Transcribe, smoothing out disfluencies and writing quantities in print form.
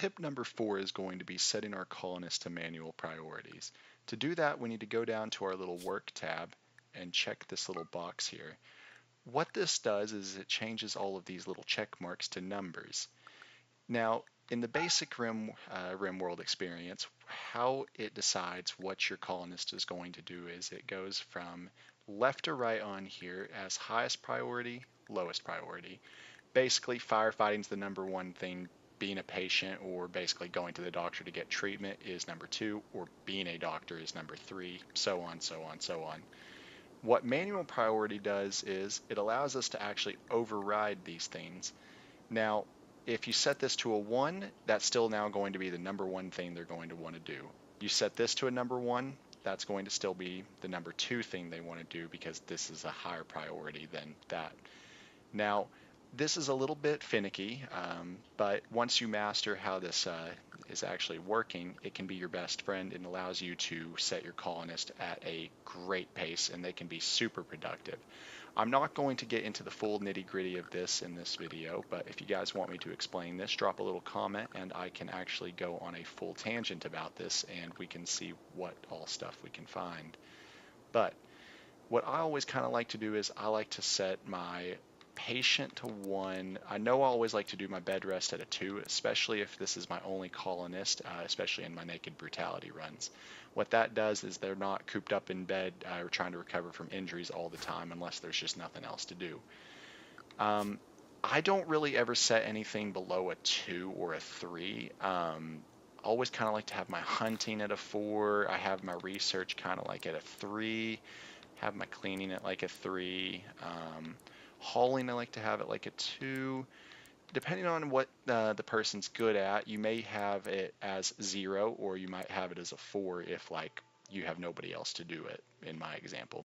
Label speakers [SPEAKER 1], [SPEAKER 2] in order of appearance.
[SPEAKER 1] tip number 4 is going to be setting our colonists to manual priorities. To do that, we need to go down to our little work tab and check this little box here. What this does is it changes all of these little check marks to numbers. Now, in the basic RimWorld experience, how it decides what your colonist is going to do is it goes from left to right on here as highest priority, lowest priority. Basically, firefighting is the number one thing. Being a patient or basically going to the doctor to get treatment is number 2, or being a doctor is number 3, so on, so on, so on. What manual priority does is it allows us to actually override these things. Now, if you set this to a 1, that's still now going to be the number 1 thing they're going to want to do. You set this to a number 1, that's going to still be the number 2 thing they want to do because this is a higher priority than that. Now, this is a little bit finicky, but once you master how this is actually working, it can be your best friend and allows you to set your colonist at a great pace and they can be super productive. I'm not going to get into the full nitty-gritty of this in this video, but if you guys want me to explain this, drop a little comment and I can actually go on a full tangent about this and we can see what all stuff we can find. But what I always kind of like to do is I like to set my patient to 1. I know I always like to do my bed rest at a 2, especially if this is my only colonist, especially in my naked brutality runs. What that does is they're not cooped up in bed or trying to recover from injuries all the time unless there's just nothing else to do. I don't really ever set anything below a 2 or a 3. Always kind of like to have my hunting at a 4. I have my research kind of like at a 3. Have my cleaning at like a 3. Hauling, I like to have it like a 2. Depending on what the person's good at, you may have it as 0 or you might have it as a 4 if like you have nobody else to do it, in my example.